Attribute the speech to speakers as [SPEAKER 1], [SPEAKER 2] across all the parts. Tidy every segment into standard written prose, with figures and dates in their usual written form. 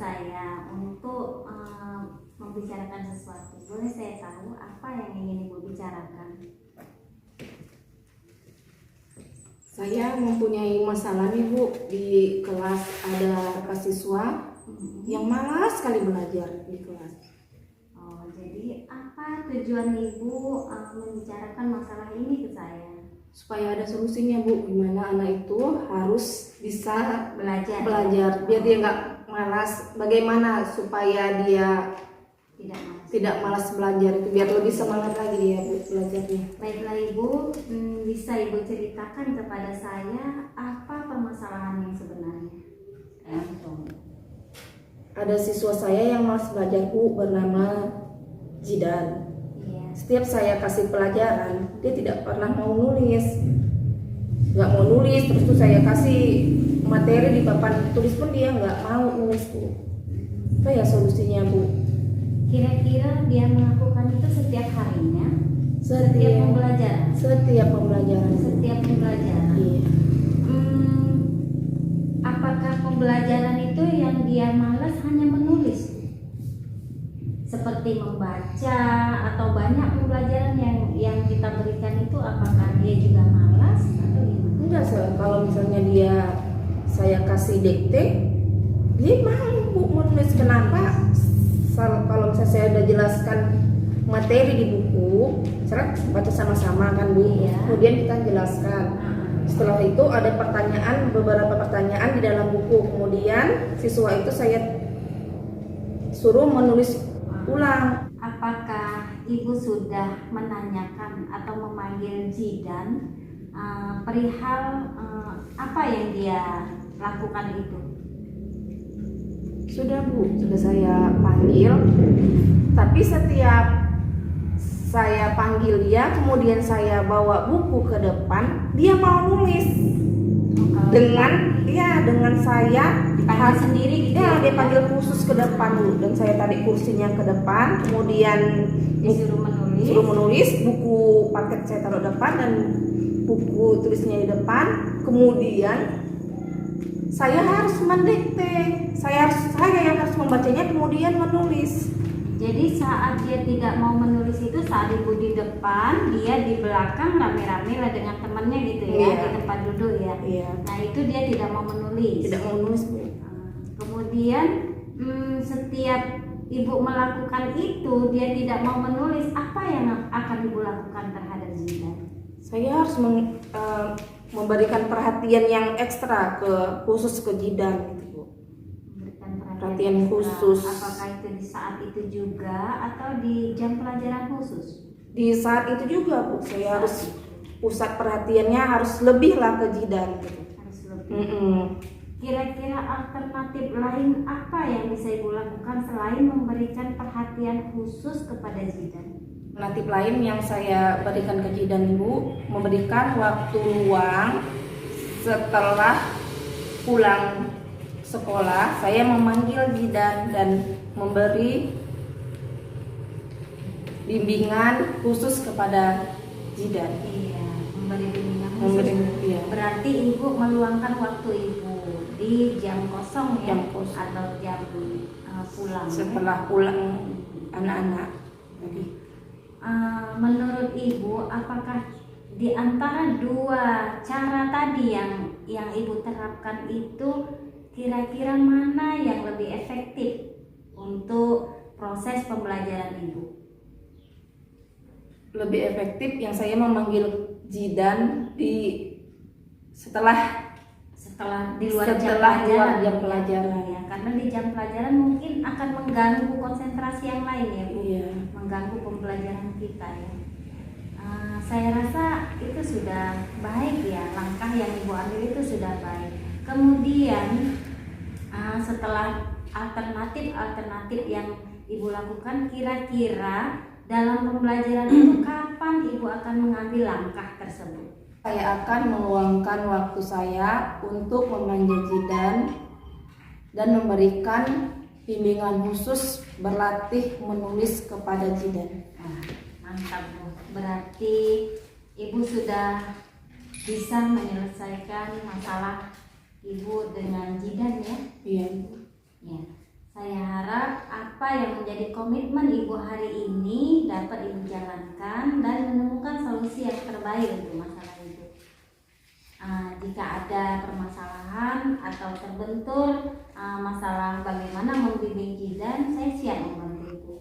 [SPEAKER 1] saya untuk membicarakan sesuatu. Boleh saya tahu apa yang ingin Ibu bicarakan?
[SPEAKER 2] Saya mempunyai masalah nih Bu, di kelas ada siswa yang malas sekali belajar di kelas.
[SPEAKER 1] Oh, jadi apa tujuan Ibu membicarakan masalah ini ke saya?
[SPEAKER 2] Supaya ada solusinya Bu, gimana anak itu harus bisa
[SPEAKER 1] Belajar.
[SPEAKER 2] biar dia nggak malas. Bagaimana supaya dia tidak malas belajar itu, biar lebih semangat lagi dia Bu belajarnya.
[SPEAKER 1] Baiklah Ibu, bisa Ibu ceritakan kepada saya apa permasalahan yang sebenarnya?
[SPEAKER 2] Ada siswa saya yang malas belajar Bu, bernama Jidan.
[SPEAKER 1] Iya.
[SPEAKER 2] Setiap saya kasih pelajaran, dia tidak pernah mau nulis. Nggak mau nulis, terus tuh saya kasih materi di papan tulis pun dia nggak mau nulis Bu. Apa ya solusinya Bu?
[SPEAKER 1] Kira-kira dia melakukan itu setiap harinya? Setiap pembelajaran?
[SPEAKER 2] Setiap pembelajaran.
[SPEAKER 1] Setiap pembelajaran.
[SPEAKER 2] Iya.
[SPEAKER 1] Apakah pembelajaran itu yang dia malas hanya menulis? Seperti membaca atau banyak pembelajaran yang kita berikan itu, apakah dia juga malas atau gimana?
[SPEAKER 2] Enggak, kalau misalnya saya kasih dikte, dia mau Bu menulis. Kenapa? Kalau misalnya saya udah jelaskan materi di buku, saya baca sama-sama kan Bu.
[SPEAKER 1] Iya.
[SPEAKER 2] Kemudian kita jelaskan. Setelah itu ada beberapa pertanyaan di dalam buku. Kemudian siswa itu saya suruh menulis ulang.
[SPEAKER 1] Apakah Ibu sudah menanyakan atau memanggil Jidan perihal apa yang dia lakukan itu?
[SPEAKER 2] Sudah Bu, sudah saya panggil. Tapi setiap saya panggil dia, kemudian saya bawa buku ke depan, dia mau nulis. Dengan saya
[SPEAKER 1] Dipanggil sendiri gitu
[SPEAKER 2] ya, dia panggil khusus ke depan Bu, dan saya tarik kursinya ke depan, kemudian
[SPEAKER 1] disuruh
[SPEAKER 2] menulis, buku paket saya taruh depan dan buku tulisnya di depan, kemudian saya harus mendikte, saya yang harus membacanya kemudian menulis.
[SPEAKER 1] Jadi saat dia tidak mau menulis itu, saat Ibu di depan, dia di belakang rame-rame lah dengan temannya gitu ya,
[SPEAKER 2] Iya.
[SPEAKER 1] di tempat duduk ya.
[SPEAKER 2] Iya.
[SPEAKER 1] Nah itu dia tidak mau menulis.
[SPEAKER 2] Tidak mau menulis Bu.
[SPEAKER 1] Kemudian setiap Ibu melakukan itu, dia tidak mau menulis, apa yang akan Ibu lakukan terhadap Jidan?
[SPEAKER 2] Saya harus memberikan perhatian yang ekstra khusus ke Jidan gitu Bu.
[SPEAKER 1] Memberikan
[SPEAKER 2] Perhatian
[SPEAKER 1] ekstra.
[SPEAKER 2] khusus.
[SPEAKER 1] Apakah itu di saat itu juga atau di jam pelajaran khusus?
[SPEAKER 2] Di saat itu juga Bu, saya harus pusat perhatiannya harus lebih lah ke Jidan gitu.
[SPEAKER 1] Harus lebih. Kira-kira alternatif lain apa yang bisa Ibu lakukan selain memberikan perhatian khusus kepada Jidan?
[SPEAKER 2] Alternatif lain yang saya berikan ke Jidan Ibu, memberikan waktu luang setelah pulang sekolah, saya memanggil Jidan dan memberi bimbingan khusus kepada Jidan.
[SPEAKER 1] Iya, memberi bimbingan
[SPEAKER 2] Memberi,
[SPEAKER 1] khusus.
[SPEAKER 2] iya.
[SPEAKER 1] Berarti Ibu meluangkan waktu Ibu di jam kosong ya,
[SPEAKER 2] Jam kosong.
[SPEAKER 1] atau jam pulang.
[SPEAKER 2] Setelah pulang anak-anak tadi.
[SPEAKER 1] Menurut Ibu, apakah di antara dua cara tadi yang Ibu terapkan itu, kira-kira mana yang lebih efektif untuk proses pembelajaran Ibu?
[SPEAKER 2] Lebih efektif yang saya memanggil Jidan setelah
[SPEAKER 1] di luar jam pelajaran. Ya, karena di jam pelajaran mungkin akan mengganggu konsentrasi yang lain ya Bu.
[SPEAKER 2] Iya.
[SPEAKER 1] Mengganggu pembelajaran kita ya. Saya rasa itu sudah baik ya, langkah yang Ibu ambil itu sudah baik. Kemudian setelah alternatif yang Ibu lakukan, kira-kira dalam pembelajaran itu kapan Ibu akan mengambil langkah tersebut?
[SPEAKER 2] Saya akan meluangkan waktu saya untuk memanggil Jidan dan memberikan bimbingan khusus berlatih menulis kepada Jidan.
[SPEAKER 1] Mantap Bu. Berarti Ibu sudah bisa menyelesaikan masalah Ibu dengan Jidan ya?
[SPEAKER 2] Iya Bu.
[SPEAKER 1] Ya. Saya harap apa yang menjadi komitmen Ibu hari ini dapat Ibu jalankan dan menemukan solusi yang terbaik untuk masalah Ibu. Jika ada permasalahan atau terbentur masalah bagaimana membimbing Jidan, saya siap membantu Ibu.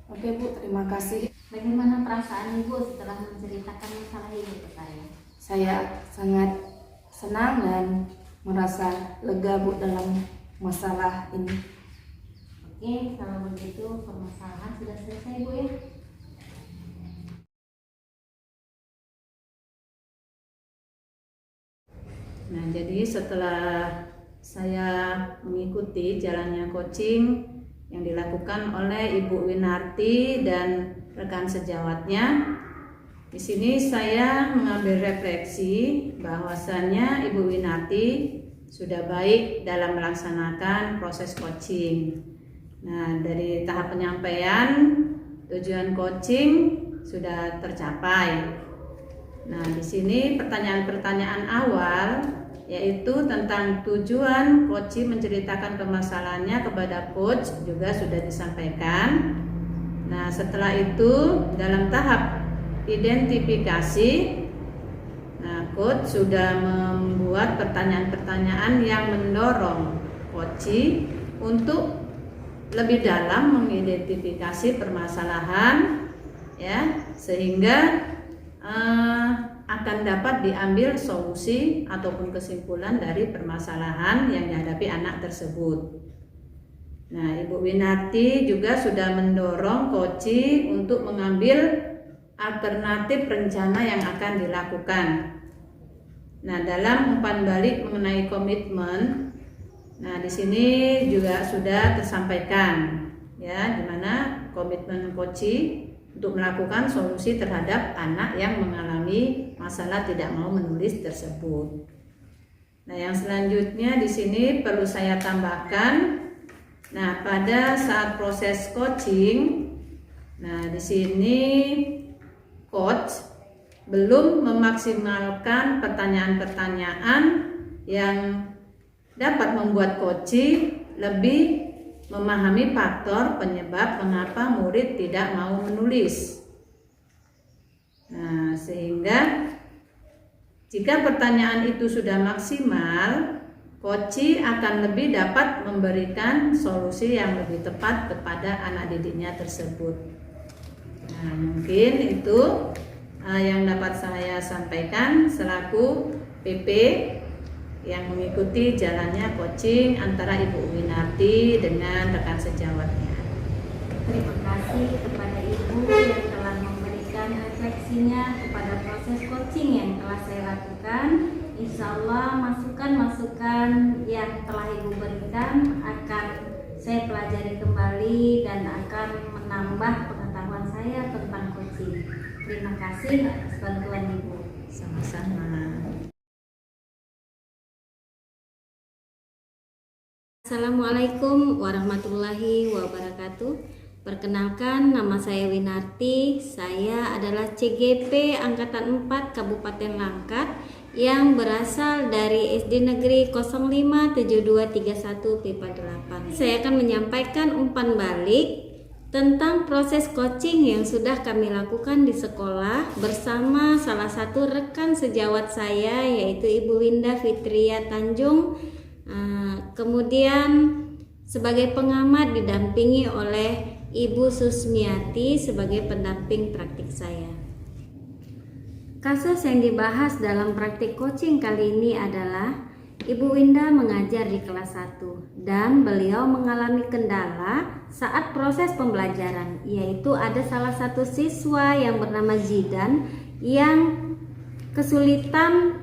[SPEAKER 2] Oke Bu, terima kasih.
[SPEAKER 1] Bagaimana perasaan Ibu setelah menceritakan masalah Ibu ke saya?
[SPEAKER 2] Saya sangat senang dan merasa lega Bu dalam masalah ini.
[SPEAKER 1] Oke, kalau begitu permasalahan sudah selesai Bu ya.
[SPEAKER 3] Nah, jadi setelah saya mengikuti jalannya coaching yang dilakukan oleh Ibu Winarti dan rekan sejawatnya, di sini saya mengambil refleksi bahwasannya Ibu Winarti sudah baik dalam melaksanakan proses coaching. Nah, dari tahap penyampaian tujuan coaching sudah tercapai. Nah, di sini pertanyaan-pertanyaan awal yaitu tentang tujuan coaching menceritakan permasalahannya kepada coach juga sudah disampaikan. Nah, setelah itu dalam tahap identifikasi, nah coach sudah membuat pertanyaan-pertanyaan yang mendorong coaching untuk lebih dalam mengidentifikasi permasalahan ya, sehingga akan dapat diambil solusi ataupun kesimpulan dari permasalahan yang dihadapi anak tersebut. Nah, Ibu Winarti juga sudah mendorong coaching untuk mengambil alternatif rencana yang akan dilakukan. Nah, dalam umpan balik mengenai komitmen, nah di sini juga sudah tersampaikan ya, di mana komitmen coaching untuk melakukan solusi terhadap anak yang mengalami masalah tidak mau menulis tersebut. Nah, yang selanjutnya di sini perlu saya tambahkan, nah pada saat proses coaching, nah di sini coach belum memaksimalkan pertanyaan-pertanyaan yang dapat membuat coaching lebih memahami faktor penyebab mengapa murid tidak mau menulis. Nah, sehingga jika pertanyaan itu sudah maksimal, coaching akan lebih dapat memberikan solusi yang lebih tepat kepada anak didiknya tersebut. Nah, mungkin itu yang dapat saya sampaikan selaku PP yang mengikuti jalannya coaching antara Ibu Winarti dengan rekan sejawatnya.
[SPEAKER 1] Terima kasih kepada Ibu yang telah memberikan refleksinya kepada proses coaching yang telah saya lakukan. Insya Allah masukan-masukan yang telah Ibu berikan akan saya pelajari kembali dan akan menambah pengetahuan saya tentang coaching. Terima kasih atas bantuan Ibu.
[SPEAKER 3] Sama-sama.
[SPEAKER 1] Assalamualaikum warahmatullahi wabarakatuh. Perkenalkan, nama saya Winarti. Saya adalah CGP Angkatan 4 Kabupaten Langkat yang berasal dari SD Negeri 057231 PIPA 8. Saya akan menyampaikan umpan balik tentang proses coaching yang sudah kami lakukan di sekolah bersama salah satu rekan sejawat saya, yaitu Ibu Winda Fitria Tanjung. Kemudian sebagai pengamat didampingi oleh Ibu Susmiati sebagai pendamping praktik saya. Kasus yang dibahas dalam praktik coaching kali ini adalah Ibu Winda mengajar di kelas 1 dan beliau mengalami kendala saat proses pembelajaran, yaitu ada salah satu siswa yang bernama Jidan yang kesulitan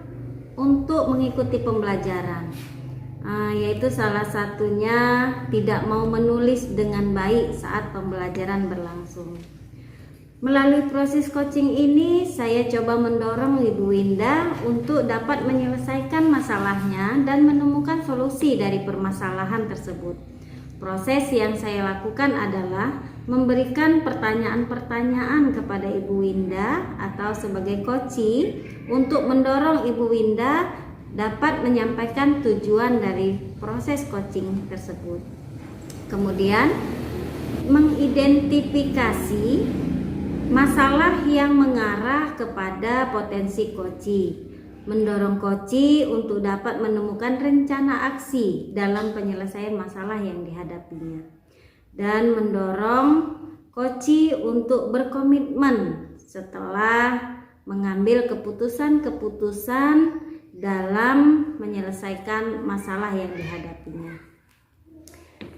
[SPEAKER 1] untuk mengikuti pembelajaran. Yaitu salah satunya tidak mau menulis dengan baik saat pembelajaran berlangsung. Melalui proses coaching ini, saya coba mendorong Ibu Winda untuk dapat menyelesaikan masalahnya dan menemukan solusi dari permasalahan tersebut. Proses yang saya lakukan adalah memberikan pertanyaan-pertanyaan kepada Ibu Winda atau sebagai coaching untuk mendorong Ibu Winda dapat menyampaikan tujuan dari proses coaching tersebut. Kemudian mengidentifikasi masalah yang mengarah kepada potensi koci, mendorong koci untuk dapat menemukan rencana aksi dalam penyelesaian masalah yang dihadapinya, dan mendorong koci untuk berkomitmen setelah mengambil keputusan-keputusan dalam menyelesaikan masalah yang dihadapinya.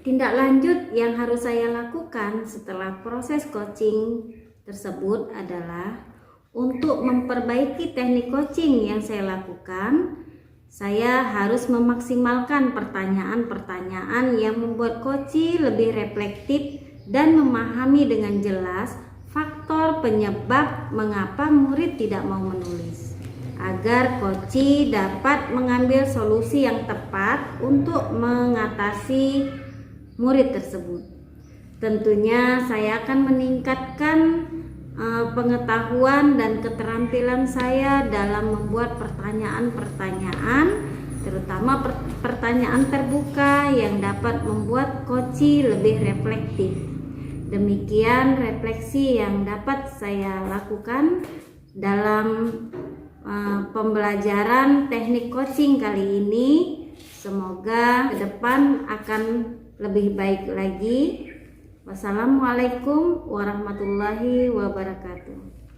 [SPEAKER 1] Tindak lanjut yang harus saya lakukan setelah proses coaching tersebut adalah untuk memperbaiki teknik coaching yang saya lakukan. Saya harus memaksimalkan pertanyaan-pertanyaan yang membuat coach lebih reflektif dan memahami dengan jelas faktor penyebab mengapa murid tidak mau menulis, agar coach dapat mengambil solusi yang tepat untuk mengatasi murid tersebut. Tentunya saya akan meningkatkan pengetahuan dan keterampilan saya dalam membuat pertanyaan-pertanyaan, terutama pertanyaan terbuka yang dapat membuat coach lebih reflektif. Demikian refleksi yang dapat saya lakukan dalam pembelajaran teknik coaching kali ini. Semoga ke depan akan lebih baik lagi. Wassalamualaikum warahmatullahi wabarakatuh.